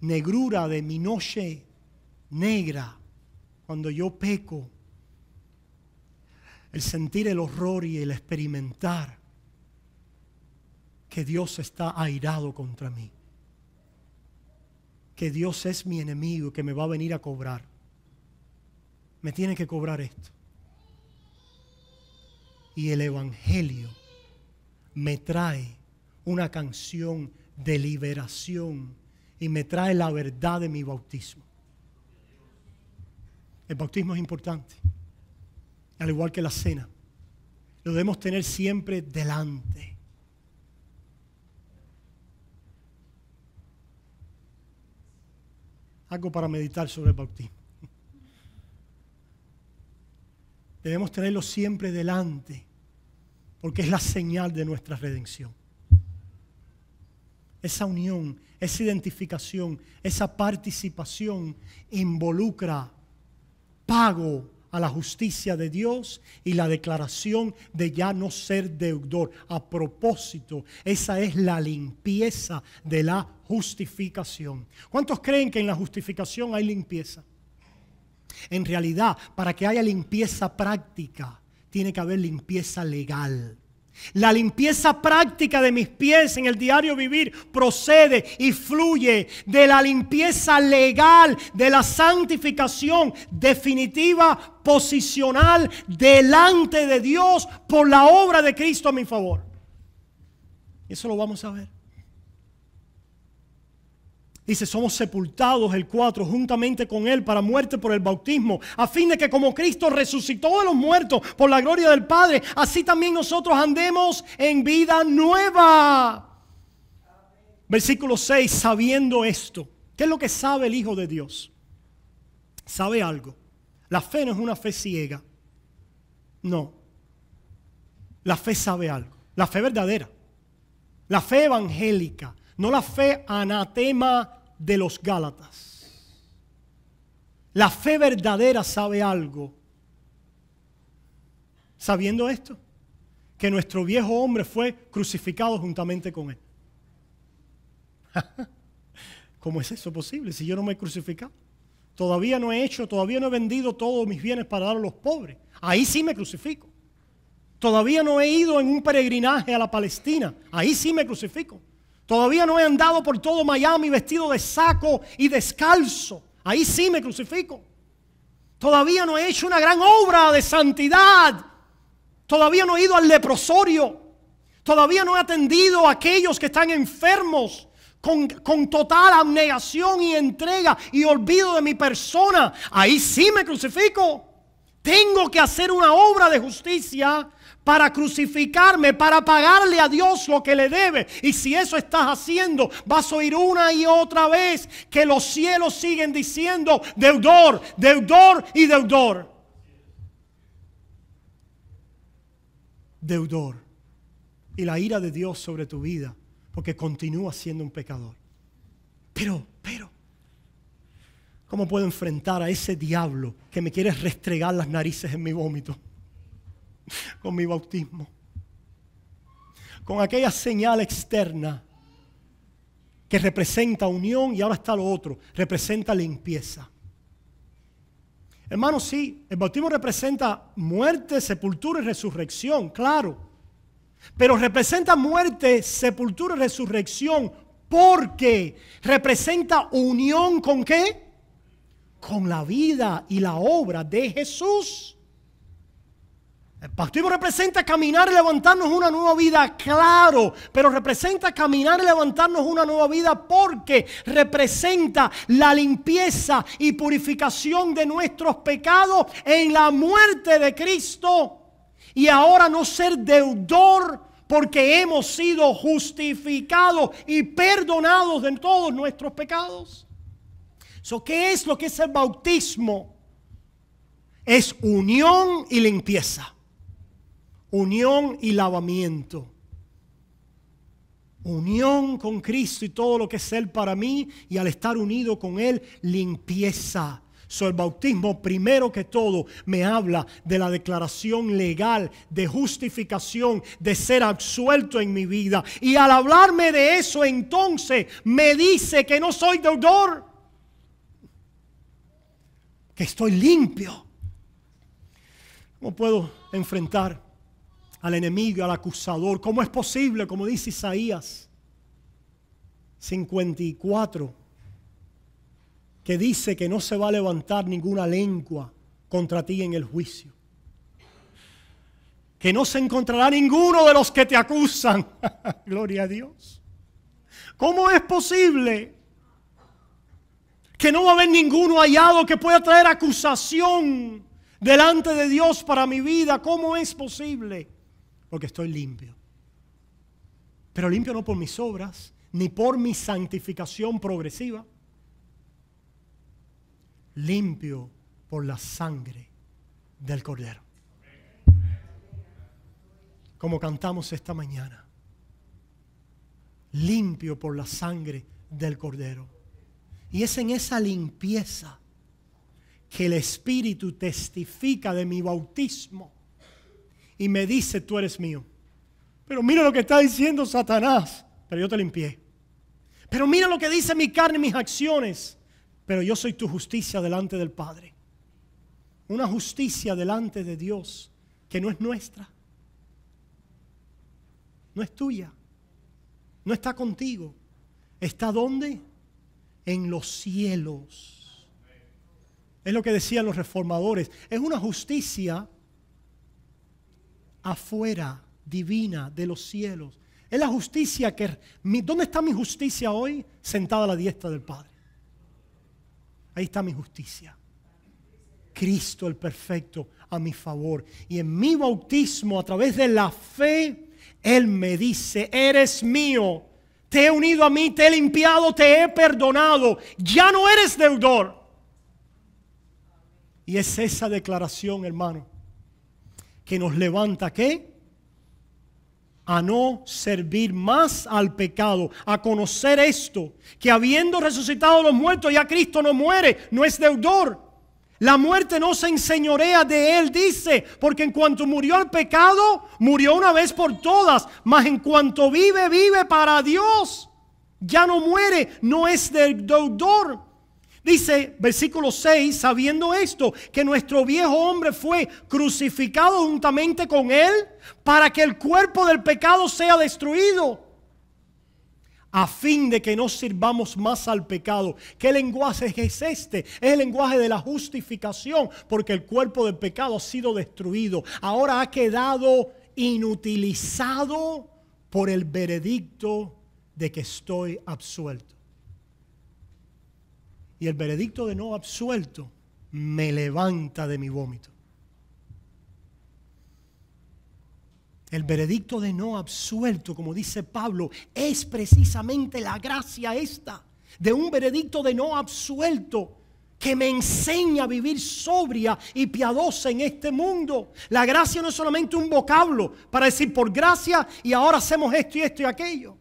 negrura de mi noche negra. Cuando yo peco, el sentir el horror y el experimentar que Dios está airado contra mí, que Dios es mi enemigo y que me va a venir a cobrar. Me tiene que cobrar esto. Y el evangelio me trae una canción de liberación y me trae la verdad de mi bautismo. El bautismo es importante, al igual que la cena. Lo debemos tener siempre delante. Algo para meditar sobre el bautismo. Debemos tenerlo siempre delante, porque es la señal de nuestra redención. Esa unión, esa identificación, esa participación involucra pago a la justicia de Dios y la declaración de ya no ser deudor. A propósito, esa es la limpieza de la justificación. ¿Cuántos creen que en la justificación hay limpieza? En realidad, para que haya limpieza práctica, tiene que haber limpieza legal. La limpieza práctica de mis pies en el diario vivir procede y fluye de la limpieza legal, de la santificación definitiva, posicional, delante de Dios por la obra de Cristo a mi favor. Eso lo vamos a ver. Dice, somos sepultados, el 4, juntamente con Él para muerte por el bautismo, a fin de que como Cristo resucitó de los muertos por la gloria del Padre, así también nosotros andemos en vida nueva. Versículo 6, sabiendo esto. ¿Qué es lo que sabe el Hijo de Dios? Sabe algo. La fe no es una fe ciega. No. La fe sabe algo. La fe verdadera. La fe evangélica. No la fe anatema de los Gálatas. La fe verdadera sabe algo. Sabiendo esto, que nuestro viejo hombre fue crucificado juntamente con Él. ¿Cómo es eso posible si yo no me he crucificado? Todavía no he vendido todos mis bienes para dar a los pobres. Ahí sí me crucifico. Todavía no he ido en un peregrinaje a la Palestina. Ahí sí me crucifico. Todavía no he andado por todo Miami vestido de saco y descalzo. Ahí sí me crucifico. Todavía no he hecho una gran obra de santidad. Todavía no he ido al leprosorio. Todavía no he atendido a aquellos que están enfermos con total abnegación y entrega y olvido de mi persona. Ahí sí me crucifico. Tengo que hacer una obra de justicia para crucificarme, para pagarle a Dios lo que le debe. Y si eso estás haciendo, vas a oír una y otra vez que los cielos siguen diciendo deudor, deudor y deudor. Deudor. Y la ira de Dios sobre tu vida, porque continúas siendo un pecador. Pero, ¿cómo puedo enfrentar a ese diablo que me quiere restregar las narices en mi vómito? Con mi bautismo, con aquella señal externa que representa unión, y ahora está lo otro, representa limpieza. Hermanos, sí, el bautismo representa muerte, sepultura y resurrección, claro, pero representa muerte, sepultura y resurrección porque representa unión ¿con qué? con la vida y la obra de Jesús. El bautismo representa caminar y levantarnos una nueva vida, claro, pero representa caminar y levantarnos una nueva vida porque representa la limpieza y purificación de nuestros pecados en la muerte de Cristo. Y ahora no ser deudor porque hemos sido justificados y perdonados de todos nuestros pecados. ¿Qué es lo que es el bautismo? Es unión y limpieza. Unión y lavamiento. Unión con Cristo y todo lo que es Él para mí, y al estar unido con Él, limpieza. El bautismo, primero que todo, me habla de la declaración legal, de justificación, de ser absuelto en mi vida. Y al hablarme de eso, entonces me dice que no soy deudor, que estoy limpio. ¿Cómo puedo enfrentar al enemigo, al acusador? ¿Cómo es posible, como dice Isaías 54, que dice que no se va a levantar ninguna lengua contra ti en el juicio? Que no se encontrará ninguno de los que te acusan. Gloria a Dios. ¿Cómo es posible que no va a haber ninguno hallado que pueda traer acusación delante de Dios para mi vida? ¿Cómo es posible? Porque estoy limpio. Pero limpio no por mis obras, ni por mi santificación progresiva. Limpio por la sangre del Cordero. Como cantamos esta mañana. Limpio por la sangre del Cordero. Y es en esa limpieza que el Espíritu testifica de mi bautismo y me dice: tú eres mío. Pero mira lo que está diciendo Satanás. Pero yo te limpié. Pero mira lo que dice mi carne y mis acciones. Pero yo soy tu justicia delante del Padre. Una justicia delante de Dios que no es nuestra. No es tuya. No está contigo. ¿Está dónde? En los cielos. Es lo que decían los reformadores. Es una justicia afuera, divina, de los cielos. Es la justicia que... ¿Dónde está mi justicia hoy? Sentada a la diestra del Padre. Ahí está mi justicia. Cristo el perfecto a mi favor. Y en mi bautismo, a través de la fe, Él me dice: eres mío. Te he unido a mí, te he limpiado, te he perdonado. Ya no eres deudor. Y es esa declaración, hermano, que nos levanta, ¿qué? A no servir más al pecado, a conocer esto, que habiendo resucitado a los muertos, ya Cristo no muere, no es deudor. La muerte no se enseñorea de Él, dice, porque en cuanto murió el pecado, murió una vez por todas, mas en cuanto vive, vive para Dios. Ya no muere, no es deudor. Dice, versículo 6, sabiendo esto, que nuestro viejo hombre fue crucificado juntamente con Él, para que el cuerpo del pecado sea destruido, a fin de que no sirvamos más al pecado. ¿Qué lenguaje es este? Es el lenguaje de la justificación, porque el cuerpo del pecado ha sido destruido. Ahora ha quedado inutilizado por el veredicto de que estoy absuelto. Y el veredicto de no absuelto me levanta de mi vómito. El veredicto de no absuelto, como dice Pablo, es precisamente la gracia esta de un veredicto de no absuelto que me enseña a vivir sobria y piadosa en este mundo. La gracia no es solamente un vocablo para decir por gracia y ahora hacemos esto y esto y aquello.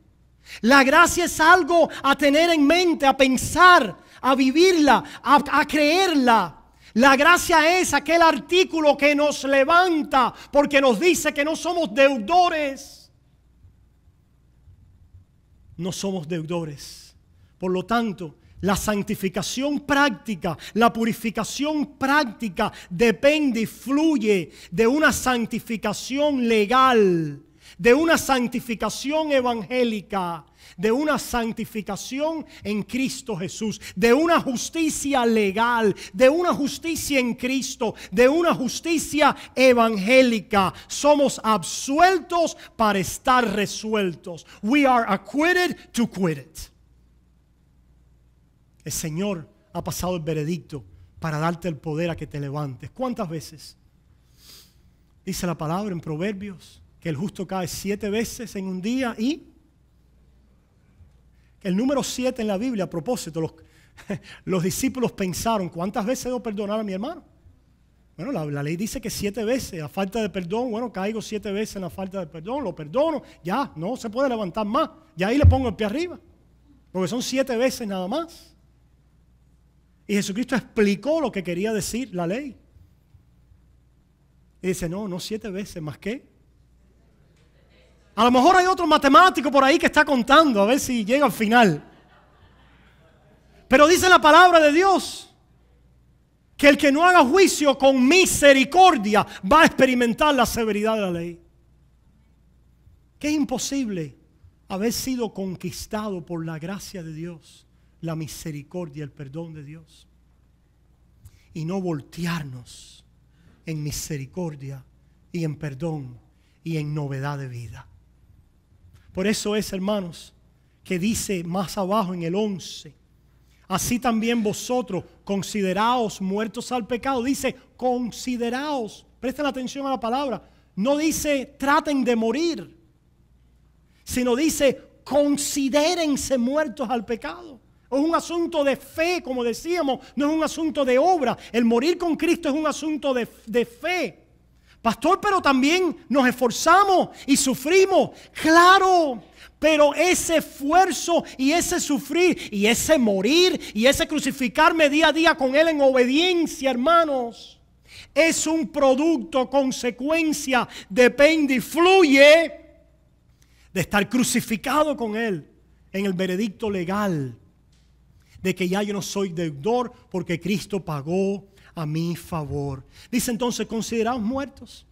La gracia es algo a tener en mente, a pensar, a vivirla, a creerla. La gracia es aquel artículo que nos levanta porque nos dice que no somos deudores. No somos deudores. Por lo tanto, la santificación práctica, la purificación práctica depende y fluye de una santificación legal. de una santificación evangélica, de una santificación en Cristo Jesús, de una justicia legal, de una justicia en Cristo, de una justicia evangélica. Somos absueltos para estar resueltos. We are acquitted to quit it. El Señor ha pasado el veredicto para darte el poder a que te levantes. ¿Cuántas veces? Dice la palabra en Proverbios que el justo cae 7 veces en un día y el número 7 en la Biblia, a propósito, los discípulos pensaron, ¿cuántas veces debo perdonar a mi hermano? Bueno, la ley dice que 7 veces, a falta de perdón, bueno, caigo 7 veces en la falta de perdón, lo perdono, ya, no se puede levantar más, ya ahí le pongo el pie arriba, porque son 7 veces nada más. Y Jesucristo explicó lo que quería decir la ley. Y dice, no 7 veces, ¿más qué? A lo mejor hay otro matemático por ahí que está contando, a ver si llega al final. Pero dice la palabra de Dios que el que no haga juicio con misericordia va a experimentar la severidad de la ley. Que es imposible haber sido conquistado por la gracia de Dios, la misericordia, el perdón de Dios, y no voltearnos en misericordia y en perdón y en novedad de vida. Por eso es, hermanos, que dice más abajo en el 11, así también vosotros consideraos muertos al pecado. Dice consideraos, presten atención a la palabra, no dice traten de morir, sino dice considérense muertos al pecado. Es un asunto de fe, como decíamos, no es un asunto de obra. El morir con Cristo es un asunto de fe. Pastor, pero también nos esforzamos y sufrimos. Claro, pero ese esfuerzo y ese sufrir y ese morir y ese crucificarme día a día con Él en obediencia, hermanos, es un producto, consecuencia, depende y fluye de estar crucificado con Él en el veredicto legal de que ya yo no soy deudor porque Cristo pagó a mi favor. Dice entonces, consideraos muertos.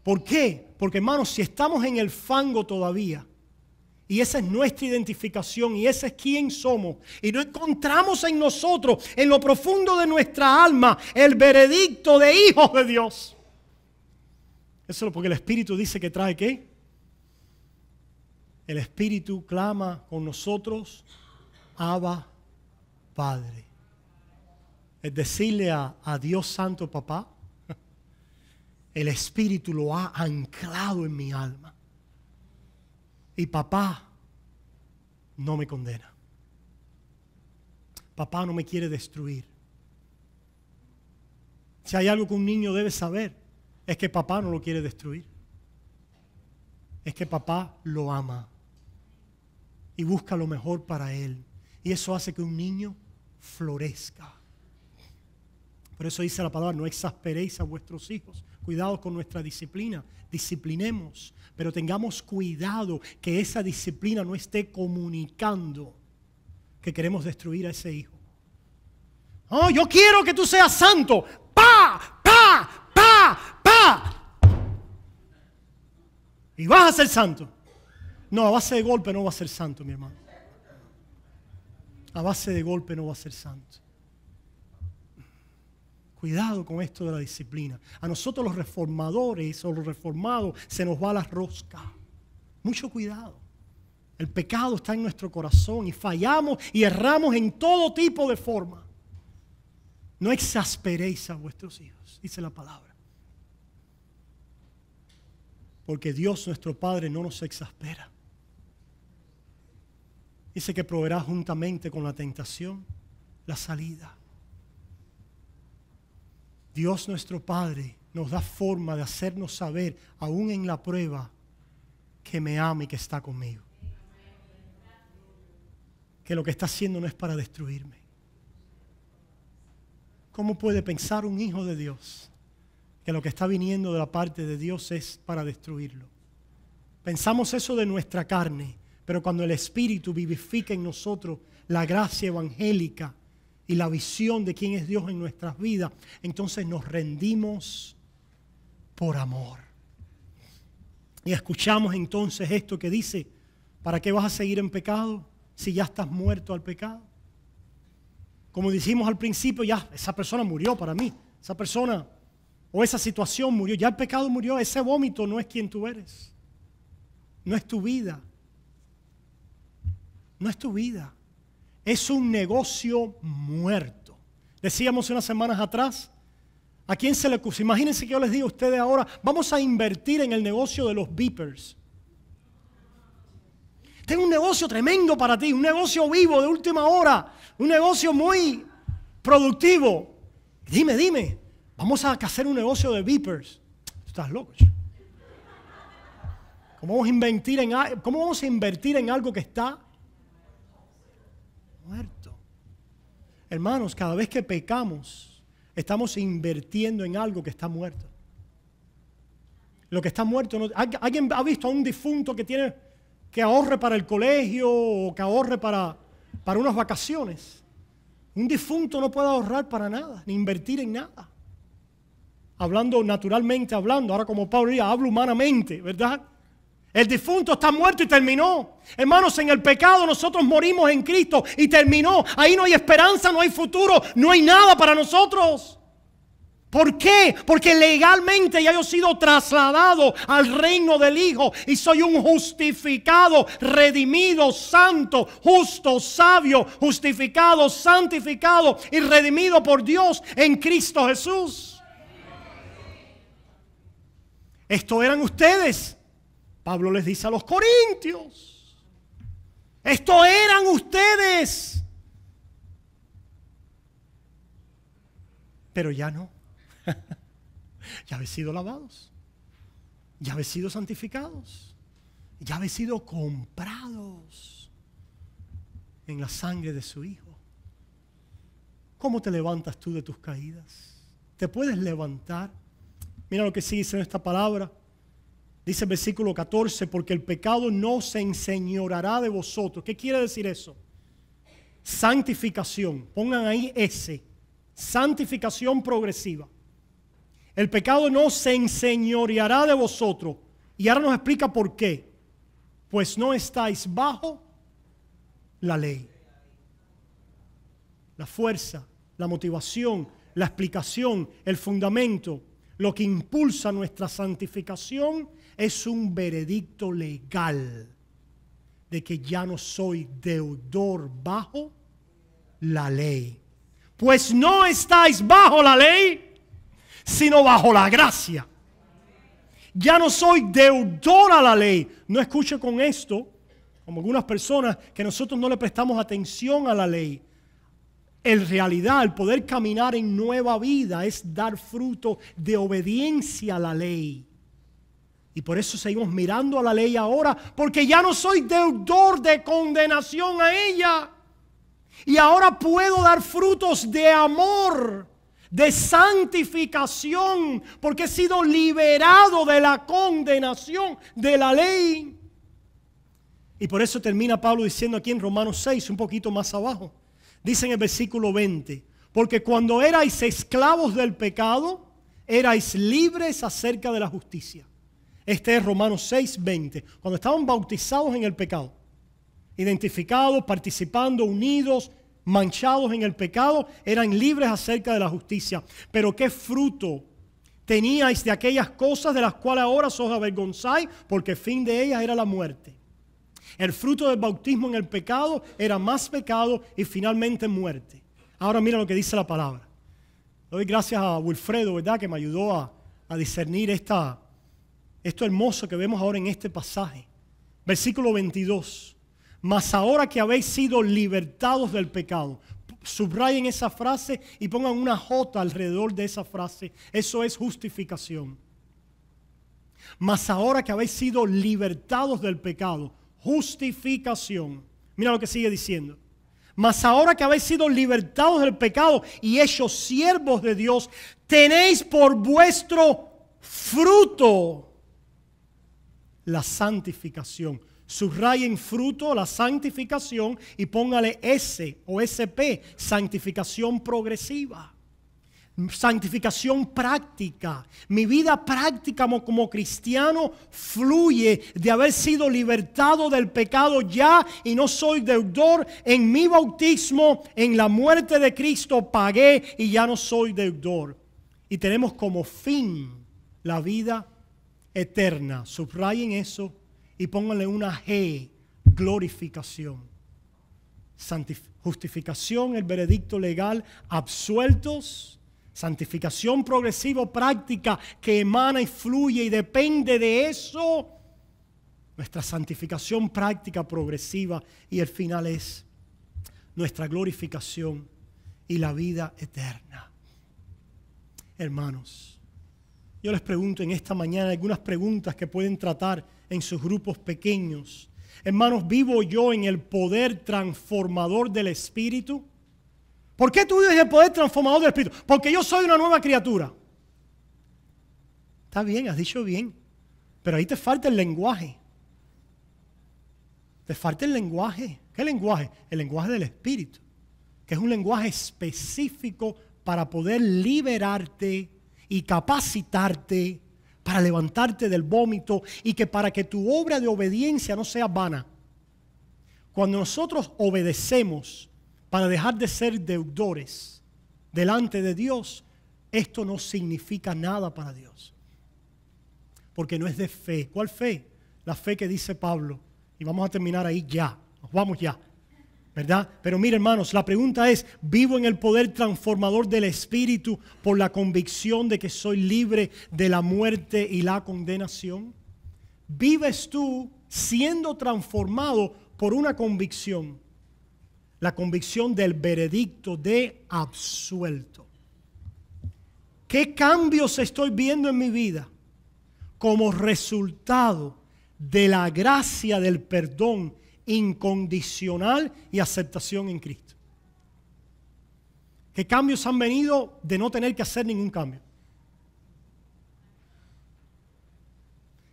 ¿Por qué? Porque, hermanos, si estamos en el fango todavía, y esa es nuestra identificación, y ese es quién somos, y no encontramos en nosotros, en lo profundo de nuestra alma, el veredicto de hijos de Dios. Eso es porque el Espíritu dice que trae ¿qué? El Espíritu clama con nosotros, Abba, Padre. Es decirle a Dios Santo, Papá, el Espíritu lo ha anclado en mi alma. Y papá no me condena. Papá no me quiere destruir. Si hay algo que un niño debe saber, es que papá no lo quiere destruir. Es que papá lo ama y busca lo mejor para él. Y eso hace que un niño florezca. Por eso dice la palabra, no exasperéis a vuestros hijos. Cuidado con nuestra disciplina. Disciplinemos, pero tengamos cuidado que esa disciplina no esté comunicando que queremos destruir a ese hijo. Oh, yo quiero que tú seas santo. ¡Pa! ¡Pa! ¡Pa! ¡Pa! Y vas a ser santo. No, a base de golpe no va a ser santo, mi hermano. A base de golpe no va a ser santo. Cuidado con esto de la disciplina. A nosotros los reformadores o los reformados se nos va la rosca. Mucho cuidado. El pecado está en nuestro corazón y fallamos y erramos en todo tipo de forma. No exasperéis a vuestros hijos, dice la palabra. Porque Dios nuestro Padre no nos exaspera. Dice que proveerá juntamente con la tentación la salida. Dios nuestro Padre nos da forma de hacernos saber, aún en la prueba, que me ama y que está conmigo. Que lo que está haciendo no es para destruirme. ¿Cómo puede pensar un hijo de Dios que lo que está viniendo de la parte de Dios es para destruirlo? Pensamos eso de nuestra carne, pero cuando el Espíritu vivifica en nosotros la gracia evangélica y la visión de quién es Dios en nuestras vidas, entonces nos rendimos por amor. Y escuchamos entonces esto que dice, ¿para qué vas a seguir en pecado si ya estás muerto al pecado? Como dijimos al principio, ya esa persona murió para mí. Esa persona o esa situación murió. Ya el pecado murió. Ese vómito no es quien tú eres. No es tu vida. No es tu vida. Es un negocio muerto. Decíamos unas semanas atrás, ¿a quién se le ocurre? Imagínense que yo les digo a ustedes ahora, vamos a invertir en el negocio de los beepers. Tengo un negocio tremendo para ti, un negocio vivo de última hora, un negocio muy productivo. Dime, vamos a hacer un negocio de beepers. Estás loco. ¿Cómo vamos a invertir en algo que está muerto? Hermanos, cada vez que pecamos, estamos invirtiendo en algo que está muerto. Lo que está muerto, ¿alguien ha visto a un difunto que ahorre para el colegio o que ahorre para unas vacaciones? Un difunto no puede ahorrar para nada, ni invertir en nada. Hablando naturalmente, ahora como Pablo diría, hablo humanamente, ¿verdad? El difunto está muerto y terminó. Hermanos, en el pecado nosotros morimos en Cristo y terminó. Ahí no hay esperanza, no hay futuro, no hay nada para nosotros. ¿Por qué? Porque legalmente ya yo he sido trasladado al reino del Hijo y soy un justificado, redimido, santo, justo, sabio, justificado, santificado y redimido por Dios en Cristo Jesús. Esto eran ustedes. Pablo les dice a los corintios, esto eran ustedes, pero ya no. Ya habéis sido lavados, ya habéis sido santificados, ya habéis sido comprados en la sangre de su Hijo. ¿Cómo te levantas tú de tus caídas? ¿Te puedes levantar? Mira lo que sigue en esta palabra. Dice el versículo 14, porque el pecado no se enseñoreará de vosotros. ¿Qué quiere decir eso? Santificación. Pongan ahí ese. Santificación progresiva. El pecado no se enseñoreará de vosotros. Y ahora nos explica por qué. Pues no estáis bajo la ley. La fuerza, la motivación, la explicación, el fundamento, lo que impulsa nuestra santificación es un veredicto legal de que ya no soy deudor bajo la ley. Pues no estáis bajo la ley, sino bajo la gracia. Ya no soy deudor a la ley. No escuche con esto, como algunas personas, que nosotros no le prestamos atención a la ley. En realidad, el poder caminar en nueva vida es dar fruto de obediencia a la ley. Y por eso seguimos mirando a la ley ahora, porque ya no soy deudor de condenación a ella. Y ahora puedo dar frutos de amor, de santificación, porque he sido liberado de la condenación de la ley. Y por eso termina Pablo diciendo aquí en Romanos 6, un poquito más abajo. Dice en el versículo 20, porque cuando erais esclavos del pecado, erais libres acerca de la justicia. Este es Romanos 6, 20. Cuando estaban bautizados en el pecado, identificados, participando, unidos, manchados en el pecado, eran libres acerca de la justicia. Pero ¿qué fruto teníais de aquellas cosas de las cuales ahora os avergonzáis? Porque el fin de ellas era la muerte. El fruto del bautismo en el pecado era más pecado y finalmente muerte. Ahora mira lo que dice la palabra. Doy gracias a Wilfredo, ¿verdad?, que me ayudó a discernir esto hermoso que vemos ahora en este pasaje. Versículo 22. Mas ahora que habéis sido libertados del pecado. Subrayen esa frase y pongan una J alrededor de esa frase. Eso es justificación. Mas ahora que habéis sido libertados del pecado. Justificación. Mira lo que sigue diciendo. Mas ahora que habéis sido libertados del pecado y hechos siervos de Dios, tenéis por vuestro fruto la santificación. Subrayen fruto, la santificación, y póngale S o SP, santificación progresiva. santificación práctica. Mi vida práctica como cristiano fluye de haber sido libertado del pecado ya y no soy deudor. En mi bautismo, en la muerte de Cristo, pagué y ya no soy deudor. Y tenemos como fin la vida eterna. Subrayen eso y pónganle una G, glorificación. Justificación, el veredicto legal, absueltos. Santificación progresiva, práctica, que emana y fluye y depende de eso. Nuestra santificación práctica, progresiva, y el final es nuestra glorificación y la vida eterna. Hermanos, yo les pregunto en esta mañana algunas preguntas que pueden tratar en sus grupos pequeños. Hermanos, ¿vivo yo en el poder transformador del Espíritu? ¿Por qué tú vives en el poder transformador del Espíritu? Porque yo soy una nueva criatura. Está bien, has dicho bien, pero ahí te falta el lenguaje. Te falta el lenguaje. ¿Qué lenguaje? El lenguaje del Espíritu, que es un lenguaje específico para poder liberarte y capacitarte para levantarte del vómito y que para que tu obra de obediencia no sea vana. Cuando nosotros obedecemos para dejar de ser deudores delante de Dios, esto no significa nada para Dios. Porque no es de fe. ¿Cuál fe? La fe que dice Pablo. Y vamos a terminar ahí ya. Nos vamos ya. ¿Verdad? Pero mire, hermanos, la pregunta es, ¿vivo en el poder transformador del Espíritu por la convicción de que soy libre de la muerte y la condenación? ¿Vives tú siendo transformado por una convicción? La convicción del veredicto de absuelto. ¿Qué cambios estoy viendo en mi vida como resultado de la gracia del perdón incondicional y aceptación en Cristo? ¿Qué cambios han venido de no tener que hacer ningún cambio?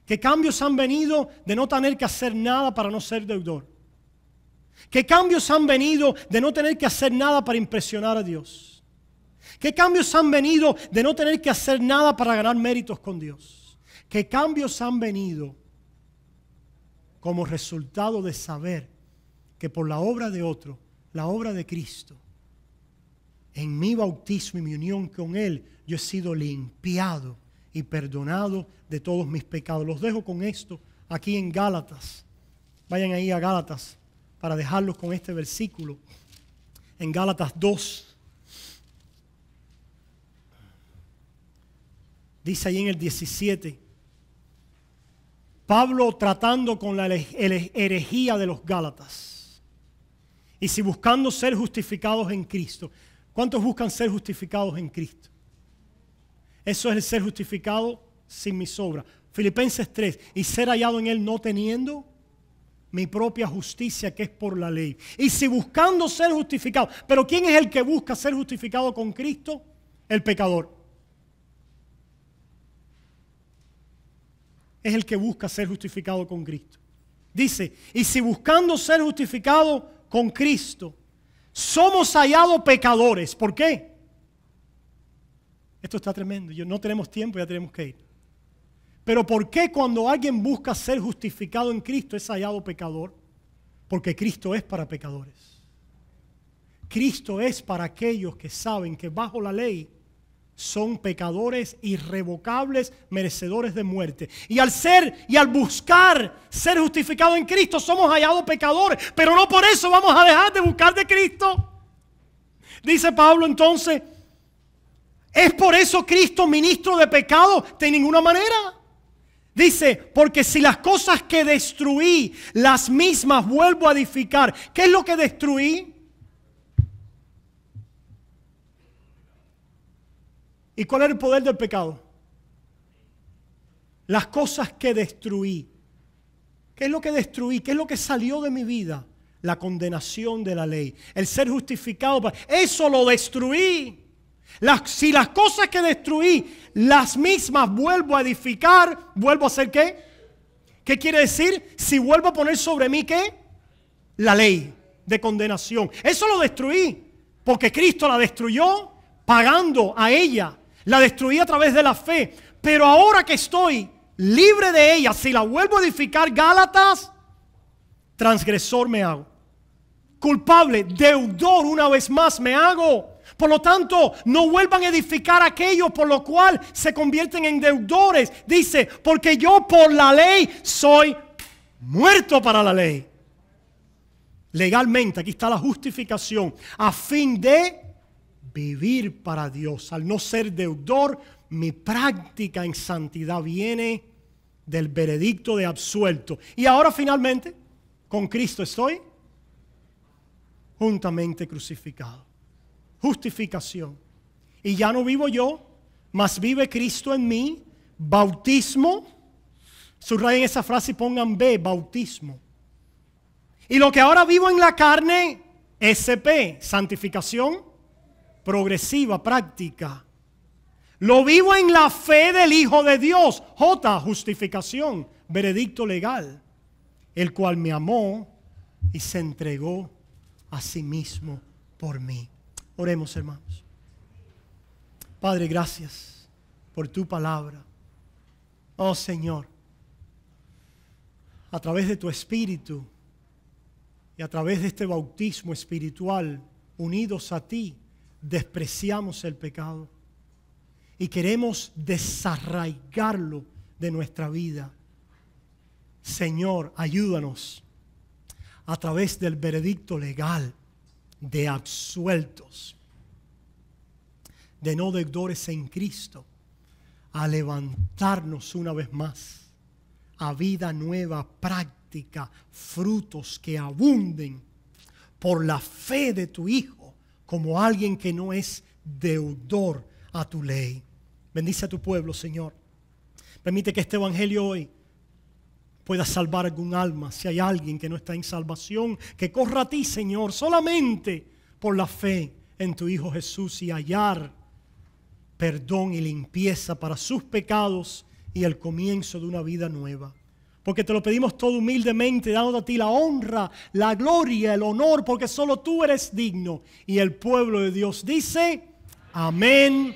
¿Qué cambios han venido de no tener que hacer nada para no ser deudor? ¿Qué cambios han venido de no tener que hacer nada para impresionar a Dios? ¿Qué cambios han venido de no tener que hacer nada para ganar méritos con Dios? ¿Qué cambios han venido como resultado de saber que por la obra de otro, la obra de Cristo, en mi bautismo y mi unión con Él, yo he sido limpiado y perdonado de todos mis pecados? Los dejo con esto aquí en Gálatas. Vayan ahí a Gálatas para dejarlos con este versículo. En Gálatas 2. Dice ahí en el 17. Pablo tratando con la herejía de los Gálatas. Y si buscando ser justificados en Cristo. ¿Cuántos buscan ser justificados en Cristo? Eso es el ser justificado sin mis obras. Filipenses 3. Y ser hallado en Él no teniendo mi propia justicia que es por la ley. Y si buscando ser justificado. Pero ¿quién es el que busca ser justificado con Cristo? El pecador. Es el que busca ser justificado con Cristo. Dice, y si buscando ser justificado con Cristo, somos hallados pecadores. ¿Por qué? Esto está tremendo. No tenemos tiempo, ya tenemos que ir. Pero ¿por qué cuando alguien busca ser justificado en Cristo es hallado pecador? Porque Cristo es para pecadores. Cristo es para aquellos que saben que bajo la ley son pecadores irrevocables, merecedores de muerte. Y al buscar ser justificados en Cristo, somos hallados pecadores. Pero no por eso vamos a dejar de buscar de Cristo. Dice Pablo entonces, ¿es por eso Cristo ministro de pecado? De ninguna manera. Dice, porque si las cosas que destruí, las mismas vuelvo a edificar. ¿Qué es lo que destruí? ¿Y cuál era el poder del pecado? Las cosas que destruí. ¿Qué es lo que destruí? ¿Qué es lo que salió de mi vida? La condenación de la ley. El ser justificado. Eso lo destruí. Si las cosas que destruí, las mismas vuelvo a edificar, ¿vuelvo a hacer qué? ¿Qué quiere decir? Si vuelvo a poner sobre mí, ¿qué? La ley de condenación. Eso lo destruí. Porque Cristo la destruyó. pagando a ella. La destruí a través de la fe. Pero ahora que estoy libre de ella, si la vuelvo a edificar, Gálatas, transgresor me hago. Culpable, deudor una vez más me hago. Por lo tanto, no vuelvan a edificar aquello por lo cual se convierten en deudores. Dice, porque yo por la ley soy muerto para la ley. Legalmente, aquí está la justificación, a fin de vivir para Dios. Al no ser deudor, mi práctica en santidad viene del veredicto de absuelto. Y ahora finalmente, con Cristo estoy juntamente crucificado. Justificación. Y ya no vivo yo, mas vive Cristo en mí. Bautismo. Subrayen esa frase y pongan B, bautismo. Y lo que ahora vivo en la carne, SP, santificación progresiva, práctica. Lo vivo en la fe del Hijo de Dios. J, justificación, veredicto legal. El cual me amó y se entregó a sí mismo por mí. Oremos, hermanos. Padre, gracias por tu palabra. Oh Señor, a través de tu Espíritu y a través de este bautismo espiritual, unidos a ti, despreciamos el pecado y queremos desarraigarlo de nuestra vida. Señor, ayúdanos a través del veredicto legal de absueltos, de no deudores en Cristo, a levantarnos una vez más a vida nueva, práctica, frutos que abunden por la fe de tu Hijo, como alguien que no es deudor a tu ley. Bendice a tu pueblo, Señor. Permite que este evangelio hoy pueda salvar algún alma. Si hay alguien que no está en salvación, que corra a ti, Señor, solamente por la fe en tu Hijo Jesús y hallar perdón y limpieza para sus pecados y el comienzo de una vida nueva. Porque te lo pedimos todo humildemente, dando a ti la honra, la gloria, el honor, porque solo tú eres digno. Y el pueblo de Dios dice, amén.